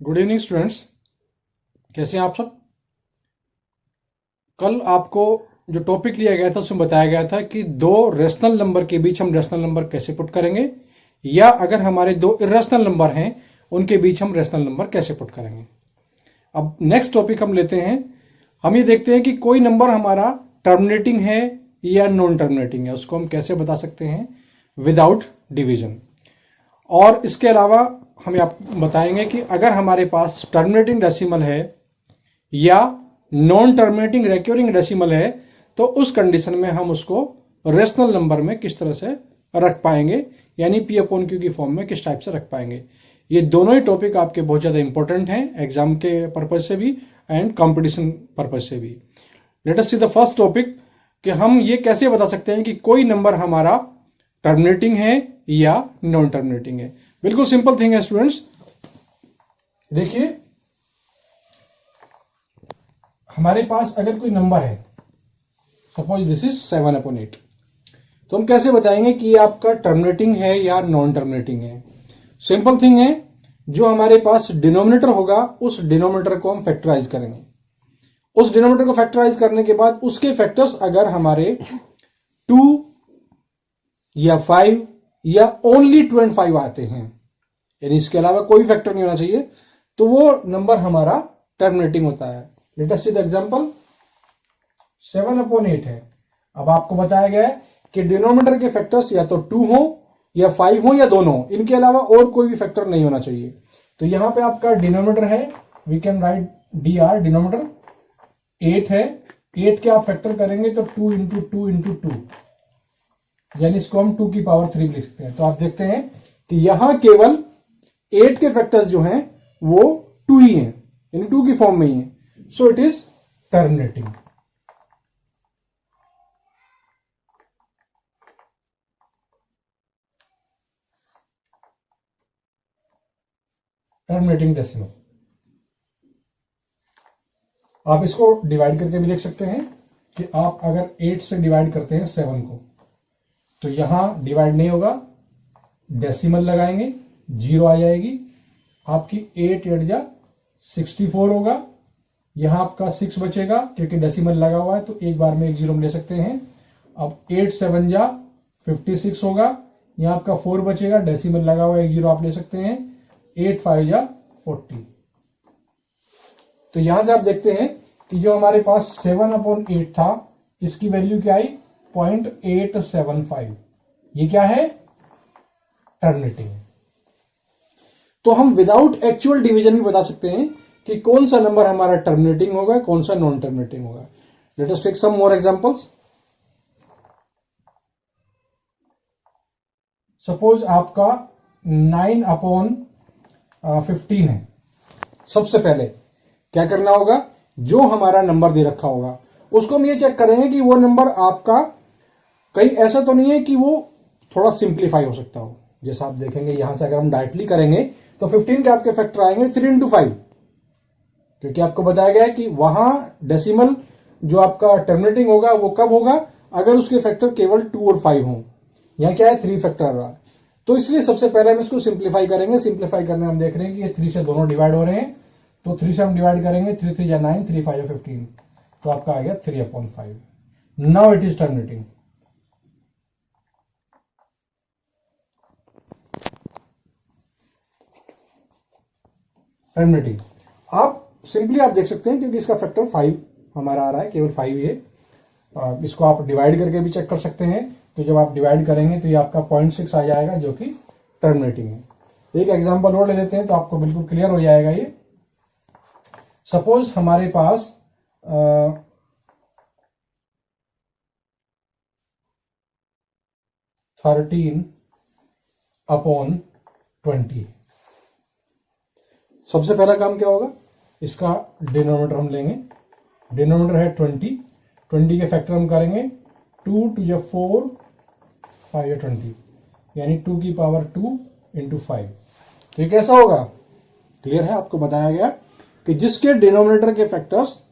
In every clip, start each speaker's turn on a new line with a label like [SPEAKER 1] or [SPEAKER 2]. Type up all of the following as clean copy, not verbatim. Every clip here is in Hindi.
[SPEAKER 1] Good evening students. कैसे हैं आप सब। कल आपको जो टॉपिक लिया गया था उसमें बताया गया था कि दो रेशनल नंबर के बीच हम रेशनल नंबर कैसे पुट करेंगे, या अगर हमारे दो इरेशनल नंबर हैं उनके बीच हम रेशनल नंबर कैसे पुट करेंगे। अब नेक्स्ट टॉपिक हम लेते हैं। हम ये देखते हैं कि कोई नंबर हमारा टर्मिनेटिंग है या नॉन टर्मिनेटिंग है, उसको हम कैसे बता सकते हैं विदाउट डिवीजन। और इसके अलावा हम आप बताएंगे कि अगर हमारे पास टर्मिनेटिंग डेसिमल है या नॉन टर्मिनेटिंग रिकरिंग डेसिमल है तो उस कंडीशन में हम उसको रेशनल नंबर में किस तरह से रख पाएंगे, यानी पी अपॉन क्यू की फॉर्म में किस टाइप से रख पाएंगे। ये दोनों ही टॉपिक आपके बहुत ज़्यादा इंपॉर्टेंट हैं एग्जाम के पर्पज से भी एंड कंपटीशन पर्पज से भी। Let us see the first topic कि हम ये कैसे बता सकते हैं कि कोई नंबर हमारा टर्मिनेटिंग है या नॉन टर्मिनेटिंग है। बिल्कुल सिंपल थिंग है स्टूडेंट्स। देखिए, हमारे पास अगर कोई नंबर है, सपोज दिस इज 7/8, तो हम कैसे बताएंगे कि ये आपका टर्मिनेटिंग है या नॉन टर्मिनेटिंग है। सिंपल थिंग है, जो हमारे पास डिनोमिनेटर होगा उस डिनोमिनेटर को हम फैक्टराइज करेंगे। उस डिनोमिनेटर को फैक्टराइज करने के बाद उसके फैक्टर्स अगर हमारे 2 या 5 या ओनली 25 आते हैं, यानी इसके अलावा कोई फैक्टर नहीं होना चाहिए, तो वो नंबर हमारा टर्मिनेटिंग होता है। Let us see the example. 7/8 है। अब आपको बताया गया है कि डिनोमिनेटर के फैक्टर्स या तो 2 हो या 5 हो या दोनों, इनके अलावा और कोई भी फैक्टर नहीं होना चाहिए। तो यहां पे आपका डिनोमिनेटर है, we can write dr, denominator 8 है। 8 के आप फैक्टर करेंगे तो 2 इंटू 2 इंटू 2, यानी इसको हम 2 की पावर 3 लिख सकते हैं। तो आप देखते हैं कि यहां केवल 8 के फैक्टर्स जो हैं वो 2 ही हैं, यानी 2 की फॉर्म में ही है। So it is terminating. Terminating decimal. आप इसको डिवाइड करके भी देख सकते हैं कि आप अगर 8 से डिवाइड करते हैं 7 को, तो यहां डिवाइड नहीं होगा, डेसिमल लगाएंगे, 0 आ जाएगी आपकी। 8 8 जा 64 होगा। यहां आपका 6 बचेगा क्योंकि डेसिमल लगा हुआ है, तो एक बार में एक 0 ले सकते हैं। अब 8 7 जा 56 होगा। यहां आपका 4 बचेगा, डेसिमल लगा हुआ है, एक 0 आप ले सकते हैं। 8 5 जा 40। तो यहां से आप देखते हैं कि जो हमारे पास 7/8 था, इसकी वैल्यू क्या आई, 0.875। ये क्या है, टर्मिनेटिंग। तो हम विदाउट एक्चुअल डिवीजन भी बता सकते हैं कि कौन सा नंबर हमारा टर्मिनेटिंग होगा, कौन सा नॉन टर्मिनेटिंग होगा। Let us take some more examples. Suppose आपका 9/15 है। सबसे पहले क्या करना होगा, जो हमारा नंबर दे रखा होगा उसको हम ये चेक करेंगे कि वो नंबर आपका कहीं ऐसा तो नहीं है कि वो थोड़ा सिंप्लीफाई हो सकता हो। जैसा आप देखेंगे यहां से अगर हम डायरेक्टली करेंगे तो 15 के आपके फैक्टर आएंगे 3 इंटू 5, क्योंकि आपको बताया गया है कि वहां डेसिमल जो आपका टर्मिनेटिंग होगा वो कब होगा, अगर उसके फैक्टर केवल 2 और 5 हों। यहां क्या है, 3 फैक्टर आ रहा है। तो इसलिए सबसे पहले हम इसको सिंप्लीफाई करेंगे। सिंप्लीफाई करने में हम देख रहे हैं कि ये 3 से दोनों डिवाइड हो रहे हैं, तो 3 से हम डिवाइड करेंगे, 3 3 या 9, 3 5 या 15, तो आपका आ गया 3/5। Now it is terminating. Terminating आप सिंपली आप देख सकते हैं क्योंकि इसका फैक्टर 5 हमारा आ रहा है, केवल 5 ही है। इसको आप डिवाइड करके भी चेक कर सकते हैं। तो जब आप डिवाइड करेंगे तो ये आपका 0.6 आ जाएगा, जो कि टर्मिनेटिंग है। एक एग्जांपल और ले लेते हैं तो आपको बिल्कुल क्लियर हो जाएगा ये। सपोज हमारे पास 13/20। सबसे पहला काम क्या होगा, इसका डिनोमिनेटर हम लेंगे। डिनोमिनेटर है 20, 20 के फैक्टर हम करेंगे 2 2 या 4 5 या 20, यानी 2 की पावर 2 इंटू 5। तो ये कैसा होगा, क्लियर है। आपको बताया गया कि जिसके डिनोमिनेटर के फैक्टर्स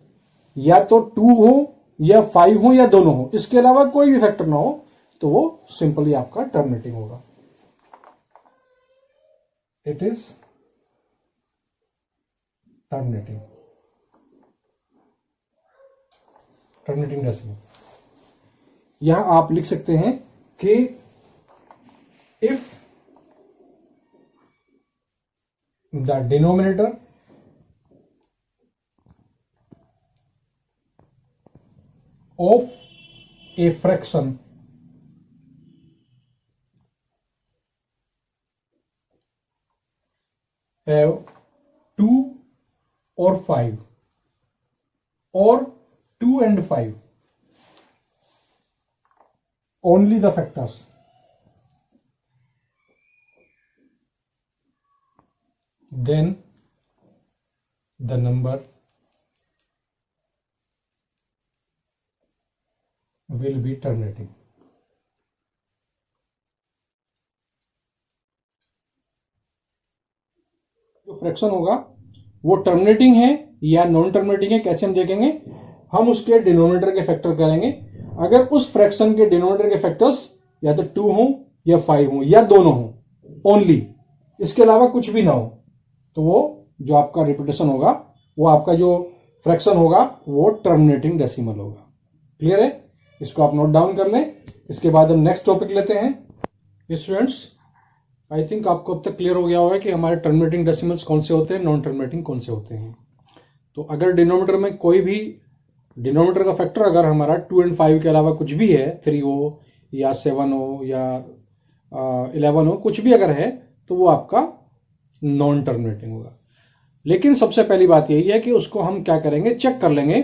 [SPEAKER 1] या तो 2 हो या 5 हो या दोनों हो, इसके अलावा कोई भी फैक्टर ना हो, तो वो सिंपली आपका टर्मिनेटिंग होगा। It is terminating decimal. यहां आप लिख सकते हैं कि if the denominator of a fraction have 2 or 5 or 2 and 5, only the factors, then the number will be terminating। जो फ्रैक्शन होगा वो टर्मिनेटिंग है या नॉन टर्मिनेटिंग है, कैसे हम देखेंगे? हम उसके डिनोमिनेटर के फैक्टर करेंगे। अगर उस फ्रैक्शन के डिनोमिनेटर के फैक्टर्स या तो 2 हो या 5 हो या दोनों हो ओनली, इसके अलावा कुछ भी ना हो, तो वो जो आपका रिपीटेशन होगा, वो आपका जो फ्रैक्शन होगा वो टर्मिनेटिंग डेसिमल होगा। क्लियर है? इसको आप नोट डाउन कर लें। इसके बाद हम नेक्स्ट टॉपिक लेते हैं। स्टूडेंट्स, आई थिंक आपको अब तक क्लियर हो गया होगा कि हमारे टर्मिनेटिंग डेसिमल्स कौन से होते हैं, नॉन टर्मिनेटिंग कौन से होते हैं। तो अगर डिनोमिनेटर में कोई भी डिनोमिनेटर का फैक्टर अगर हमारा 2 और 5 के अलावा कुछ भी है, 3 हो या 7 हो या 11 हो, कुछ भी अगर है, तो वो आपका नॉन टर्मिनेटिंग होगा। लेकिन सबसे पहली बात यही है कि उसको हम क्या करेंगे, चेक कर लेंगे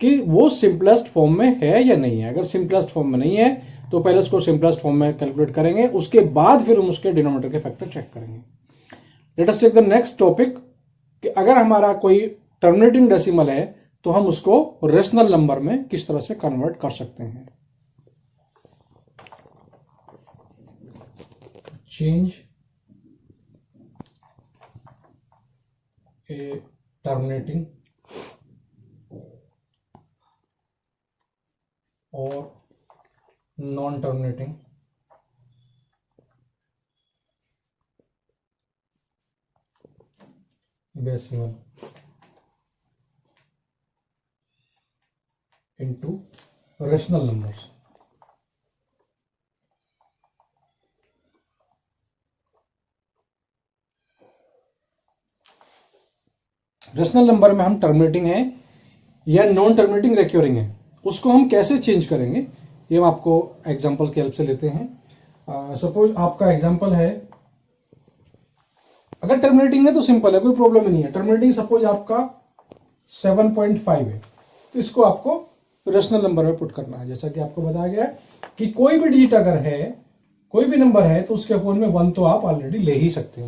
[SPEAKER 1] कि वो सिंपलेस्ट फॉर्म में है या नहीं है। अगर सिंपलेस्ट फॉर्म में नहीं है तो पहले उसको सिंपलेस्ट फॉर्म में कैलकुलेट करेंगे, उसके बाद फिर हम उसके डिनोमिनेटर के फैक्टर चेक करेंगे। Let us take the next topic कि अगर हमारा कोई टर्मिनेटिंग डेसिमल है तो हम उसको रेशनल नंबर में किस तरह से कन्वर्ट कर सकते हैं। चेंज ए टर्मिनेटिंग और non terminating decimal into rational numbers. Rational number में हम टर्मिनेटिंग है या नॉन टर्मिनेटिंग रिकरिंग है, उसको हम कैसे चेंज करेंगे ये हम आपको एग्जांपल की हेल्प से लेते हैं। सपोज आपका एग्जांपल है, अगर टर्मिनेटिंग है तो सिंपल है, कोई प्रॉब्लम नहीं है। टर्मिनेटिंग सपोज आपका 7.5 है, तो इसको आपको रेशनल नंबर में पुट करना है। जैसा कि आपको बताया गया है कि कोई भी डिजिट अगर है, कोई भी नंबर है, तो उसके अपोन में 1 तो आप ऑलरेडी ले ही सकते हो।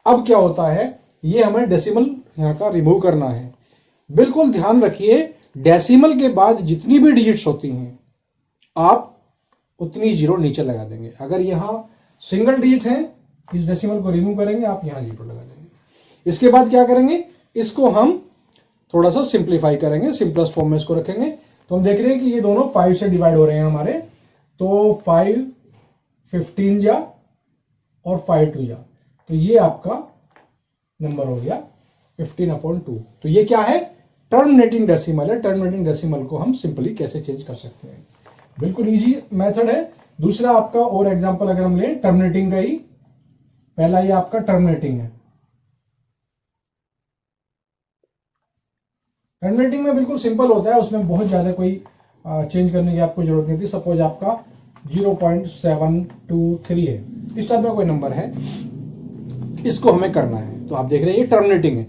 [SPEAKER 1] अब क्या होता है, ये हमें डेसिमल यहाँ का रिमूव करना है। बिल्कुल ध्यान रखिए, डेसिमल के बाद जितनी भी डिजिट्स होती हैं आप उतनी जीरो नीचे लगा देंगे। अगर यहाँ सिंगल डिजिट है, इस डेसिमल को रिमूव करेंगे, आप यहाँ जीरो लगा देंगे। इसके बाद क्या करेंगे, इसको हम थोड़ा सा सिंप्लीफाई करेंगे, सिंपलेस्ट फॉर्म में इसको रखेंगे। तो हम देख रहे हैं कि ये दोनों 5 से डिवाइड हो रहे हैं हमारे, तो 5 15 जा और 5 2 जा, तो ये आपका नंबर हो गया 15/2। तो ये क्या है, टर्मिनेटिंग डेसिमल है। टर्मिनेटिंग डेसिमल को हम सिंपली कैसे चेंज कर सकते हैं, बिल्कुल इजी मेथड है। दूसरा आपका और एग्जांपल अगर हम लें टर्मिनेटिंग का ही, पहला ये आपका टर्मिनेटिंग है। टर्मिनेटिंग में बिल्कुल सिंपल होता है, उसमें बहुत ज्यादा कोई चेंज करने की आपको जरूरत नहीं थी। सपोज आपका 0.723 है, इस टाइप का कोई नंबर है, इसको हमें करना है। तो आप देख रहे हैं ये टर्मिनेटिंग है।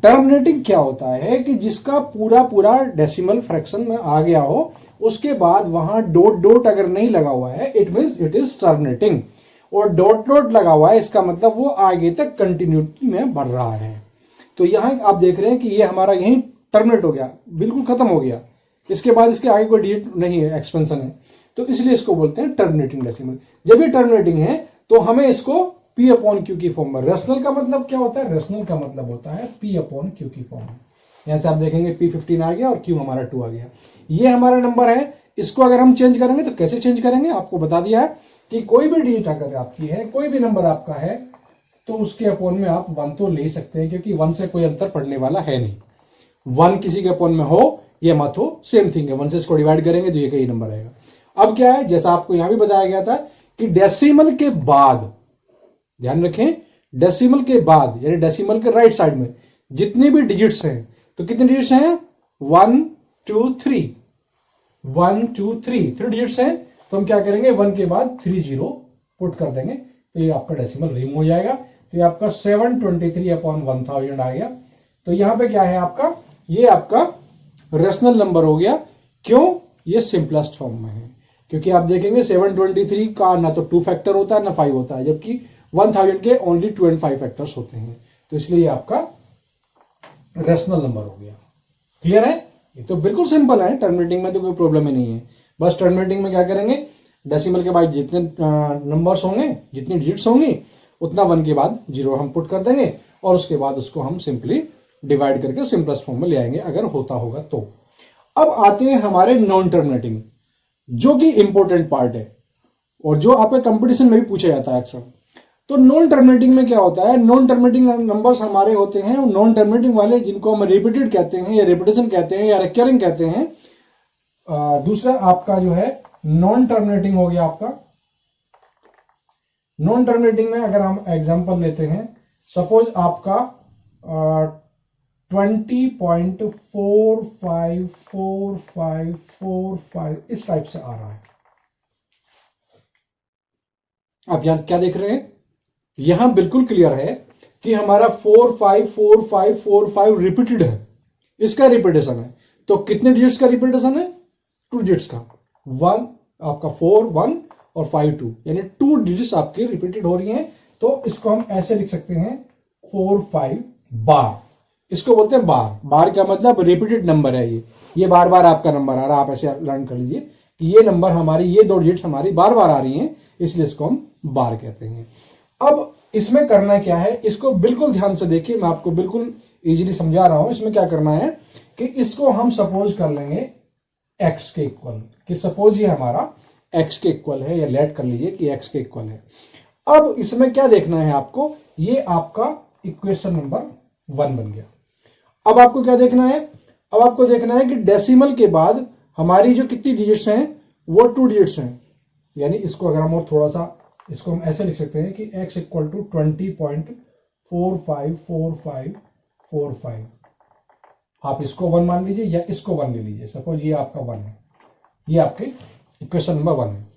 [SPEAKER 1] टर्मिनेटिंग क्या होता है कि जिसका पूरा पूरा डेसिमल फ्रैक्शन में आ गया हो, उसके बाद वहां डॉट डॉट अगर नहीं लगा हुआ है, it means it is terminating. और डॉट डॉट लगा हुआ है, इसका मतलब वो आगे तक कंटिन्यूटी में बढ़ रहा है। तो यहां आप देख रहे हैं कि ये हमारा यहीं टर्मिनेट हो गया, बिल्कुल खत्म हो गया। इसके बाद इसके आगे कोई डिजिट नहीं है, एक्सपेंशन है, तो इसलिए इसको बोलते हैं टर्मिनेटिंग डेसिमल। जब ये टर्मिनेटिंग है तो हमें इसको P/Q की फॉर्म में, रेशनल का मतलब क्या होता है, रेशनल का मतलब होता है P/Q की फॉर्म में। यहां से आप देखेंगे P15 आ गया और Q हमारा 2 आ गया। ये हमारा नंबर है। इसको अगर हम चेंज करेंगे तो कैसे चेंज करेंगे, आपको बता दिया है कि कोई भी डिजिट अगर आपकी है, कोई भी नंबर आपका है, तो उसके अपोन में आप 1 तो ले सकते हैं, क्योंकि 1 से कोई अंतर पड़ने वाला है नहीं। 1 किसी के अपोन में हो या मत हो, सेम थिंग है। 1 से इसको डिवाइड करेंगे तो ये का ही नंबर आएगा। अब क्या है, जैसा आपको यहां भी बताया गया था कि डेसिमल के बाद, ध्यान रखें, डेसिमल के बाद यानी डेसिमल के राइट साइड में जितने भी डिजिट्स हैं, तो कितने डिजिट्स हैं, 1 2 3, 1 2 3 डिजिट्स हैं। तो हम क्या करेंगे, 1 के बाद 3 0 पुट कर देंगे, तो ये आपका डेसिमल रिमूव हो जाएगा। तो ये आपका 723/1000 आ गया। तो यहां पे क्या है आपका, ये आपका रेशनल नंबर हो गया। क्यों, ये सिंपलेस्ट फॉर्म में है, क्योंकि आप देखेंगे 723 का ना तो 2 फैक्टर होता है ना 5 होता है, जबकि 1000 के ओनली 2 और 5 फैक्टर्स होते हैं। तो इसलिए ये आपका रेशनल नंबर हो गया। क्लियर है, ये तो बिल्कुल सिंपल है, टर्मिनेटिंग में तो कोई प्रॉब्लम ही नहीं है। बस टर्मिनेटिंग में क्या करेंगे, डेसिमल के बाद जितने नंबर्स होंगे, जितनी डिजिट्स होंगी, उतना 1 के बाद 0 हम पुट कर देंगे, और उसके बाद उसको हम सिंपली डिवाइड करके सिंपलेस्ट फॉर्म में ले आएंगे अगर होता होगा तो। अब आते हैं हमारे नॉन टर्मिनेटिंग, जो कि इंपॉर्टेंट पार्ट है और जो आपके कंपटीशन में भी पूछा जाता है अक्सर। तो नॉन टर्मिनेटिंग में क्या होता है, नॉन टर्मिनेटिंग नंबर्स हमारे होते हैं नॉन टर्मिनेटिंग वाले, जिनको हम रिपीटेड कहते हैं या रिपीटेशन कहते हैं या रिकरिंग कहते हैं। दूसरा आपका जो है नॉन टर्मिनेटिंग हो गया आपका। नॉन टर्मिनेटिंग में अगर हम एग्जांपल लेते हैं, सपोज आपका 20.454545 इस टाइप से आ रहा है। आप यहां क्या देख रहे हैं, यहां बिल्कुल क्लियर है कि हमारा 454545 रिपीटेड है, इसका रिपीटेशन है। तो कितने डिजिट्स का रिपीटेशन है, 2 डिजिट्स का, 1 आपका 4 1 और 5 2, यानी 2 डिजिट्स आपकी रिपीटेड हो रही हैं। तो इसको हम ऐसे लिख सकते हैं 4 5 बार, इसको बोलते हैं बार। बार का मतलब रिपीटेड नंबर है, ये बार बार आपका नंबर आ रहा है। आप ऐसे लर्न कर लीजिए कि ये नंबर हमारी, ये 2 डिजिट्स हमारी बार बार आ रही हैं, इसलिए इसको हम बार कहते हैं। अब इसमें करना क्या है, इसको बिल्कुल ध्यान से देखिए, मैं आपको बिल्कुल इजीली समझा रहा हूं। इसमें क्या करना है कि इसको हम सपोज कर लेंगे x के इक्वल, कि सपोज ये हमारा x के इक्वल है, या लेट कर लीजिए कि x के इक्वल है। अब इसमें क्या देखना है आपको, ये आपका इक्वेशन नंबर 1 बन गया। अब आपको क्या देखना है, अब आपको देखना है कि डेसिमल के बाद हमारी जो कितनी डिजिट्स हैं, वो 2 डिजिट्स हैं। यानी इसको अगर हम और थोड़ा सा, इसको हम ऐसे लिख सकते हैं कि x इक्वल टू 20.454545। आप इसको 1 मान लीजिए या इसको 1 ले लीजिए। सपोज ये आपका 1 है, ये आपके इक्वेशन नंबर 1 है।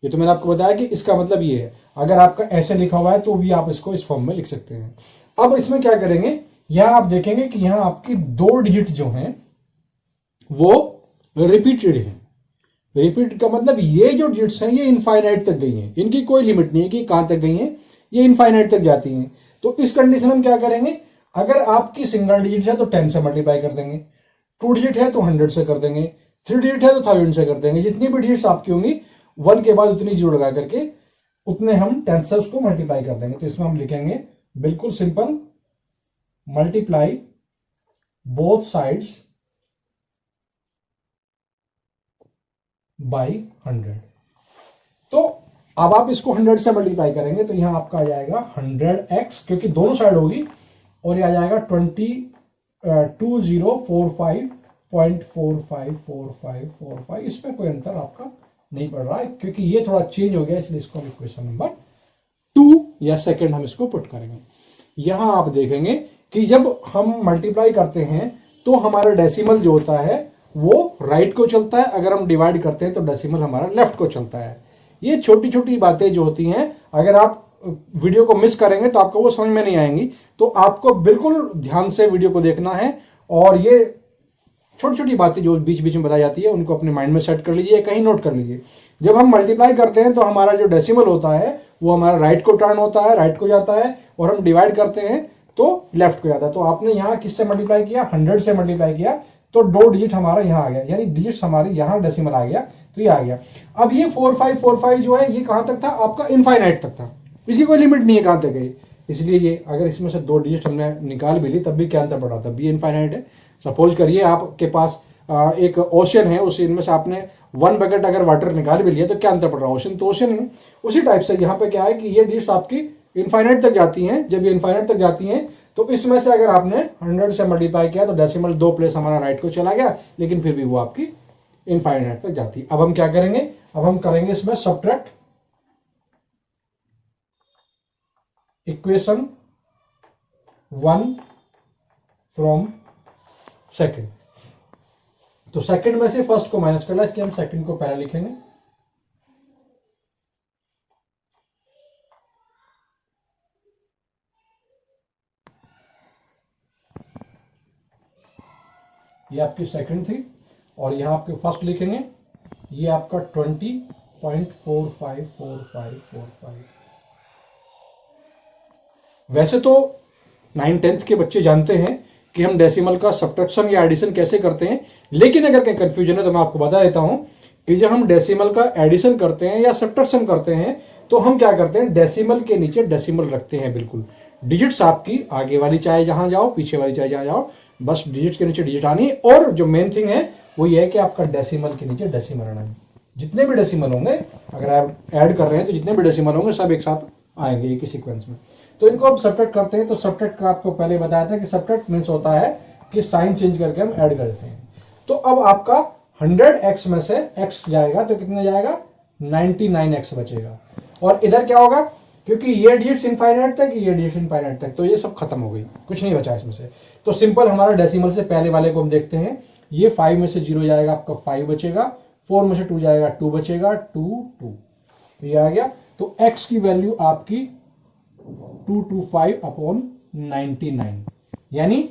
[SPEAKER 1] ये तो मैंने आपको बताया कि इसका मतलब ये है। अगर आपका ऐसे लिखा हुआ है तो भी आप इसको इस फॉर्म में लिख सकते हैं। अब इसमें क्या करेंगे, यहां आप देखेंगे कि यहां आपकी 2 डिजिट जो हैं वो रिपीटेड है। रिपीट का मतलब ये जो डिजिट्स हैं ये इनफाइनाइट तक गई हैं, इनकी कोई लिमिट नहीं है कि कहां तक गई हैं, ये इनफाइनाइट तक जाती हैं। तो इस कंडीशन में क्या करेंगे, अगर आपकी सिंगल डिजिट है तो 10 से मल्टीप्लाई कर देंगे, 2 डिजिट है तो 100 से कर देंगे, 3 डिजिट है तो 1000 से कर देंगे। जितनी भी डिजिट्स आपकी होंगी 1 के बाद उतनी जीरो लगा करके उतने हम 10 से उसको मल्टीप्लाई कर देंगे। तो इसमें हम लिखेंगे बिल्कुल simple, multiply both sides by 100। तो अब आप इसको 100 से मल्टीप्लाई करेंगे तो यहां आपका आ जाएगा 100x, क्योंकि दोनों साइड होगी, और ये आ जाएगा 20454545। इसमें कोई अंतर आपका नहीं पड़ रहा है, क्योंकि ये थोड़ा चेंज हो गया, इसलिए इसको हम इक्वेशन नंबर 2 या सेकंड हम इसको पुट करेंगे। यहां आप देखेंगे कि जब हम मल्टीप्लाई करते हैं तो हमारा डेसिमल जो होता है वो राइट को चलता है, अगर हम डिवाइड करते हैं तो डेसिमल हमारा लेफ्ट को चलता है। ये छोटी छोटी बातें जो होती हैं, अगर आप वीडियो को मिस करेंगे तो आपको वो समझ में नहीं आएंगी। तो आपको बिल्कुल ध्यान से वीडियो को देखना है, और ये छोटी छोटी बातें जो बीच बीच में बताई जाती है उनको अपने माइंड में सेट कर लीजिए, कहीं नोट कर लीजिए। जब हम मल्टीप्लाई करते हैं तो हमारा जो डेसिमल होता है वो हमारा राइट को टर्न होता है, राइट को जाता है, और हम डिवाइड करते हैं तो लेफ्ट को जाता है। तो आपने यहाँ किससे मल्टीप्लाई किया, 100 से मल्टीप्लाई किया, तो 2 डिजिट हमारा यहाँ आ गया, यानी डिजिट्स हमारी यहाँ डेसिमल आ गया, तो ये आ गया। अब ये 4545 जो है ये कहां तक था आपका, इनफाइनाइट तक था, इसकी कोई लिमिट नहीं है कहां तक है। इसलिए ये अगर इसमें से 2 डिजिट हमने निकाल भी ली तब भी क्या अंतर पड़ रहा, तब भी इनफाइनाइट है। सपोज करिए आपके पास एक ओशन है, उस इनमें से आपने 1 बकेट अगर वाटर निकाल भी लिया तो क्या अंतर पड़ रहा है, ओशन तो ओशन है। उसी टाइप से यहाँ पे क्या है कि ये डिजिट्स आपकी इनफाइनाइट तक जाती हैं। जब ये इनफाइनाइट तक जाती हैं तो इसमें से अगर आपने 100 से मल्टीप्लाई किया तो डेसिमल 2 प्लेस हमारा राइट को चला गया, लेकिन फिर भी वो आपकी इनफाइनाइट तक जाती है। अब हम क्या करेंगे, अब हम करेंगे इसमें सबट्रैक्ट इक्वेशन 1 फ्रॉम सेकंड। तो सेकंड में से फर्स्ट को माइनस करना, इसलिए हम सेकंड को पहले लिखेंगे। ये आपकी सेकंड थी और यहां आपके फर्स्ट लिखेंगे, ये आपका 20.454545। वैसे तो 9th-10th के बच्चे जानते हैं कि हम डेसिमल का सब्ट्रैक्शन या एडिशन कैसे करते हैं, लेकिन अगर कहीं कंफ्यूजन है तो मैं आपको बता देता हूं कि जब हम डेसिमल का एडिशन करते हैं या सब्ट्रैक्शन करते हैं तो हम क्या करते हैं, डेसिमल के नीचे डेसिमल रखते हैं। बिल्कुल डिजिट्स आपकी आगे वाली चाहे जहां जाओ, पीछे वाली चाहे जहां जाओ, बस डिजिट्स के नीचे डिजिट आनी। और जो मेन थिंग है वो ये है कि आपका डेसिमल के नीचे डेसिमल आना है। जितने भी डेसिमल होंगे, अगर आप ऐड कर रहे हैं तो जितने भी डेसिमल होंगे सब एक साथ आएंगे एक ही सीक्वेंस में। तो इनको हम सब्ट्रैक्ट करते हैं। तो सब्ट्रैक्ट का आपको पहले बताया था कि सब्ट्रैक्ट मीन्स होता है कि साइन चेंज करके हम ऐड करते हैं। तो अब आपका 100x में से x जाएगा तो कितना जाएगा, 99x बचेगा। और इधर क्या होगा, क्योंकि ये डिजिट्स इनफाइनाइट तक, ये डिजिट इनफाइनाइट तक, तो ये सब खत्म हो गई, कुछ नहीं बचा इसमें से। तो सिंपल हमारा डेसिमल से पहले वाले को हम देखते हैं। ये 5 में से 0 जाएगा, आपका 5 बचेगा। 4 में से 2 जाएगा, 2 बचेगा, 2 ये आ गया। तो x की वैल्यू आपकी 225/99, यानी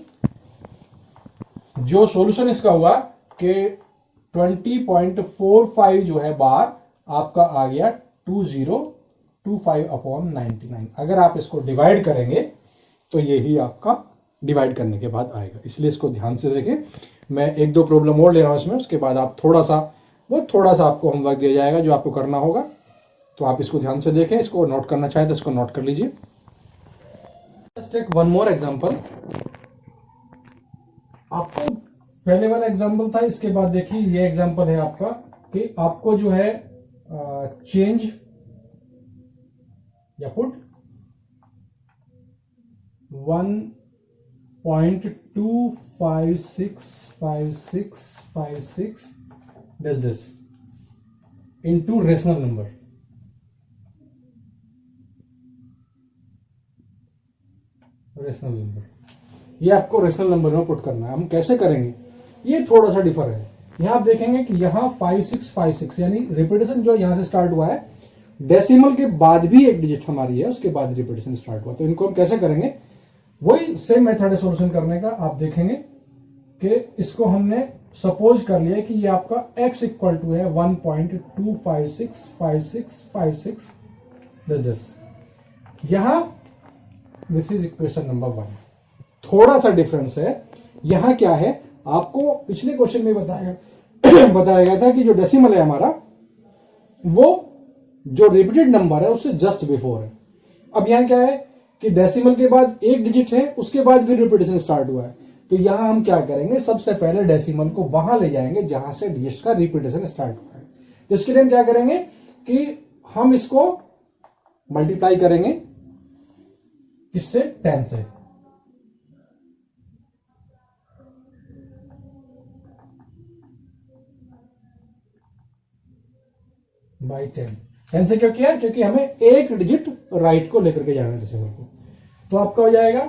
[SPEAKER 1] जो सॉल्यूशन इसका हुआ कि 20.45 जो है बार आपका आ गया 2025/99। अगर आप इसको डिवाइड करेंगे तो यही आपका डिवाइड करने के बाद आएगा। इसलिए इसको ध्यान से देखें। मैं 1-2 प्रॉब्लम और ले रहा हूं इसमें, उसके बाद आप थोड़ा सा आपको होमवर्क दिया जाएगा जो आपको करना होगा। तो आप इसको ध्यान से देखें, इसको नोट करना चाहे तो इसको नोट कर लीजिए। Let's take one more example. आपको पहले वाला एग्जांपल था, इसके बाद देखिए ये एग्जांपल है आपका कि आपको जो है चेंज या put 1.2565656 this into rational number. Rational number, ये आपको रेशनल नंबर में पुट करना है। हम कैसे करेंगे, ये थोड़ा सा डिफर है। यहां आप देखेंगे कि यहां 5656 यानी रिपीटेशन जो यहां से स्टार्ट हुआ है, डेसिमल के बाद भी एक डिजिट हमारी है, उसके बाद रिपीटेशन स्टार्ट हुआ। तो इनको हम कैसे करेंगे, वही सेम मेथड है सॉल्यूशन करने का। आप देखेंगे कि इसको हमने सपोज कर लिया कि ये आपका x इक्वल टू है 1.2565656 दिस। यहां दिस इज इक्वेशन नंबर 1। थोड़ा सा डिफरेंस है। यहां क्या है, आपको पिछले क्वेश्चन में बताया गया था कि जो डेसिमल है हमारा, वो जो रिपीटेड नंबर है उससे जस्ट बिफोर है। अब यहां क्या है कि डेसिमल के बाद एक डिजिट है, उसके बाद फिर रिपीटेशन स्टार्ट हुआ है। तो यहां हम क्या करेंगे, सबसे पहले डेसिमल को वहां ले जाएंगे जहां से डिजिट का रिपीटेशन स्टार्ट हुआ है। तो इसके लिए हम क्या करेंगे कि हम इसको मल्टीप्लाई करेंगे किससे, 10 से। बाई 10 से क्यों किया, क्योंकि हमें एक डिजिट राइट को लेकर के जाना है डेसिमल को। तो आपका हो जाएगा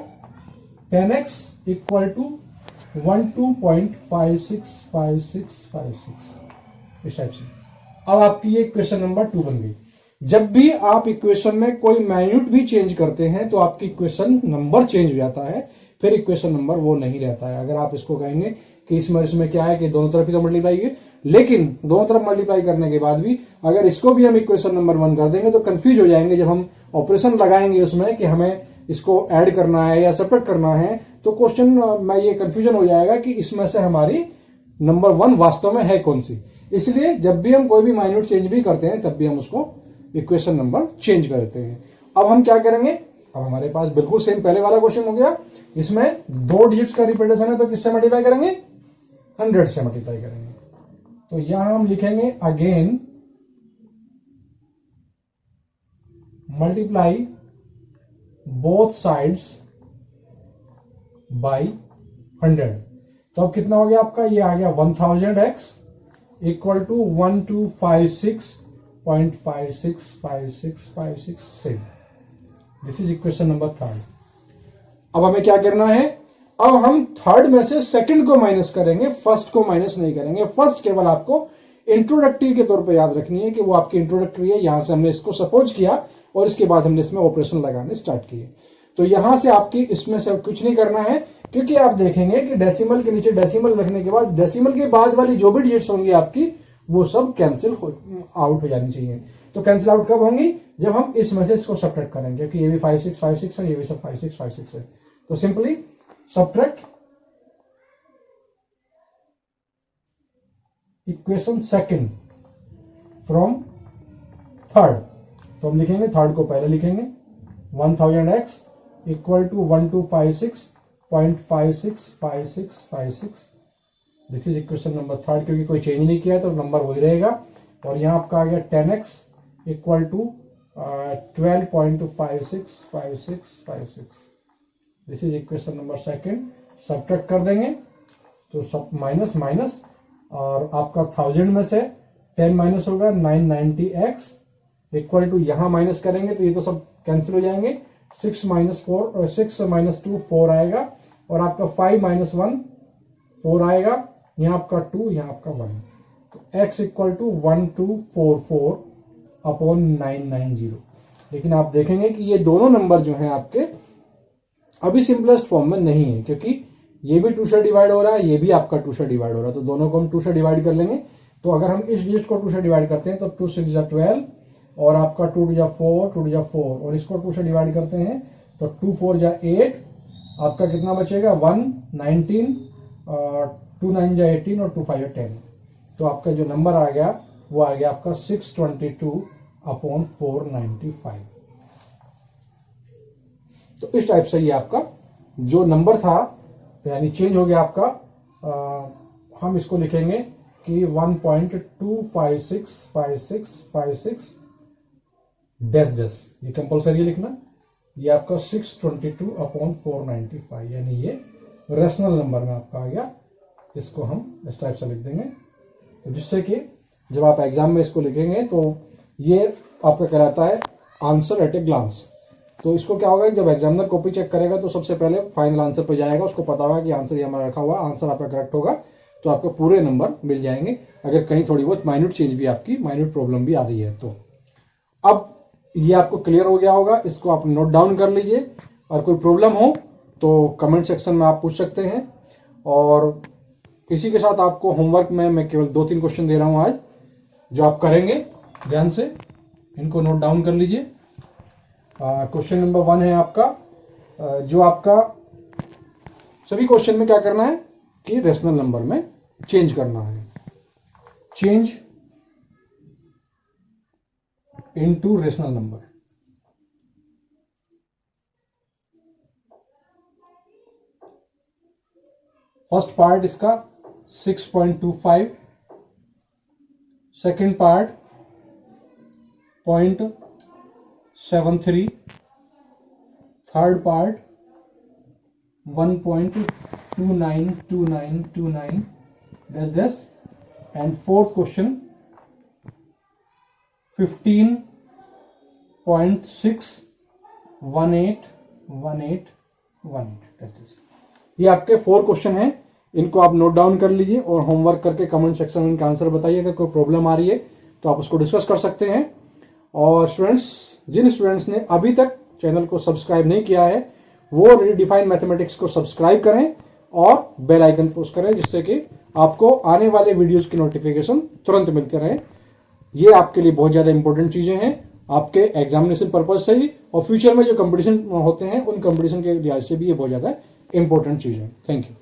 [SPEAKER 1] 10x इक्वल टू 12.565656 इस टाइप से। अब आपकी ये इक्वेशन नंबर 2 बन गई। जब भी आप इक्वेशन में कोई माइन्यूट भी चेंज करते हैं तो आपकी इक्वेशन नंबर चेंज हो जाता है, फिर इक्वेशन नंबर वो नहीं रहता है। अगर आप इसको कहेंगे कि इसमें क्या है कि दोनों तरफ ही तो मल्टीप्लाई की, लेकिन दोनों तरफ मल्टीप्लाई करने के बाद भी अगर इसको भी हम इक्वेशन नंबर 1 कर देंगे तो कंफ्यूज हो जाएंगे। जब हम ऑपरेशन लगाएंगे उसमें कि हमें इसको ऐड करना है या सेपरेट करना है, तो क्वेश्चन में ये कंफ्यूजन हो जाएगा कि इसमें से हमारी नंबर 1 वास्तव में है कौन सी। इसलिए जब भी हम कोई भी माइन्यूट चेंज भी करते हैं तब भी हम उसको इक्वेशन नंबर चेंज करते हैं। अब हम क्या करेंगे, अब हमारे पास बिल्कुल सेम पहले वाला क्वेश्चन हो गया। इसमें 2 डिजिट्स का रिपीटेशन है तो किससे मल्टीप्लाई करेंगे, 100 से मल्टीप्लाई करेंगे। तो यहां हम लिखेंगे again multiply both sides by 100। तो अब कितना हो गया आपका, ये आ गया 1000x equal to 1256.565656 this is equation number third. अब हमें क्या करना है, अब हम थर्ड में से सेकंड को माइनस करेंगे, फर्स्ट को माइनस नहीं करेंगे। फर्स्ट केवल आपको इंट्रोडक्टरी के तौर पे याद रखनी है कि वो आपकी इंट्रोडक्टरी है, यहां से हमने इसको सपोज किया और इसके बाद हमने इसमें ऑपरेशन लगाने स्टार्ट किए। तो यहां से आपकी इसमें से कुछ नहीं करना है, क्योंकि आप देखेंगे कि डेसिमल के नीचे डेसिमल रखने के बाद डेसिमल के बाद वाली जो भी डिजिट्स होंगी आपकी वो सब कैंसिल आउट हो जानी चाहिए। तो कैंसिल आउट कब होंगी, जब हम इसमें से इसको सब्ट्रैक्ट करेंगे, क्योंकि ये भी 5656 है, ये भी सब 5656 है। तो simply subtract equation second from third. तो हम लिखेंगे थर्ड को पहले लिखेंगे, 1000x equal to 1256.565656 this is equation number third. क्योंकि कोई चेंज नहीं किया है तो नंबर वही रहेगा। और यहां आपका आ गया 10x equal to 12.565656 this is equation number second. Subtract कर देंगे तो सब माइनस माइनस, और आपका 1000 में से 10 माइनस होगा 990x इक्वल टू, यहां माइनस करेंगे तो ये तो सब कैंसिल हो जाएंगे। 6 माइनस 2 4 आएगा, और आपका 5 माइनस 1 4 आएगा, यहाँ आपका 2, यहाँ आपका 1। तो x इक्वल टू 1244 अपॉन 990। लेकिन आप देखेंगे कि ये दोनों नंबर जो हैं आपके अभी सिंपलेस्ट फॉर्म में नहीं है, क्योंकि ये भी 2 से डिवाइड हो रहा है, ये भी आपका 2 से डिवाइड हो रहा है। तो दोनों को हम 2 से डिवाइड कर लेंगे। तो अगर हम इस डिजिट को 2 से डिवाइड करते हैं तो 2 6 जा 12, और आपका 2 जा 4, 2 जा 4, और इसको 2 से डिवाइड करते हैं तो 2 4 जा 8, आपका कितना बचेगा 1 19, 2 9 जा 18, और 2 5 जा 10। तो आपका जो नंबर आ गया वो आ गया आपका 622 अपॉन 495। तो इस टाइप से ये आपका जो नंबर था यानी चेंज हो गया आपका। हम इसको लिखेंगे कि 1.2565656 डैश डैश, ये कंपल्सरी लिखना। ये आपका 622 अपॉन 495, यानी ये रेशनल नंबर में आपका आ गया। इसको हम इस टाइप से लिख देंगे, तो जिससे कि जब आप एग्जाम में इसको लिखेंगे तो ये आपका कहलाता है आंसर एट ए ग्लांस। तो इसको क्या होगा, जब एग्जामिनर कॉपी चेक करेगा तो सबसे पहले फाइनल आंसर पर जाएगा, उसको पता होगा कि आंसर ये हमारा रखा हुआ, आंसर आपका करेक्ट होगा तो आपको पूरे नंबर मिल जाएंगे। अगर कहीं थोड़ी बहुत माइन्यूट चेंज भी, आपकी माइन्यूट प्रॉब्लम भी आ रही है तो। अब ये आपको क्लियर हो गया होगा, इसको आप नोट डाउन कर लीजिए, और कोई प्रॉब्लम हो तो कमेंट सेक्शन में आप पूछ सकते हैं। और इसी के साथ आपको होमवर्क में मैं केवल 2-3 क्वेश्चन दे रहा हूं आज, जो आप करेंगे ध्यान से, इनको नोट डाउन कर लीजिए। क्वेश्चन नंबर 1 है आपका, जो आपका सभी क्वेश्चन में क्या करना है कि रेशनल नंबर में चेंज करना है, change into rational number. First part इसका 6.25, second part 0.73, third part 1.292929 dash dash, and fourth question 15.6181818 ये आपके 4 क्वेश्चन हैं। इनको आप नोट डाउन कर लीजिए और होमवर्क करके कमेंट सेक्शन में इनका आंसर बताइए। अगर कोई प्रॉब्लम आ रही है तो आप उसको डिस्कस कर सकते हैं। और स्टूडेंट्स, जिन स्टूडेंट्स ने अभी तक चैनल को सब्सक्राइब नहीं किया है वो रीडिफाइन मैथमेटिक्स को सब्सक्राइब करें और बेल आइकन प्रेस करें, जिससे कि आपको आने वाले वीडियोस की नोटिफिकेशन तुरंत मिलते रहे। ये आपके लिए बहुत ज़्यादा इंपॉर्टेंट चीज़ें हैं, आपके एग्जामिनेशन पर्पज से ही, और फ्यूचर में जो कंपटीशन होते हैं उन कंपटीशन के लिहाज से भी ये बहुत ज़्यादा इंपॉर्टेंट चीज़ है। Thank you.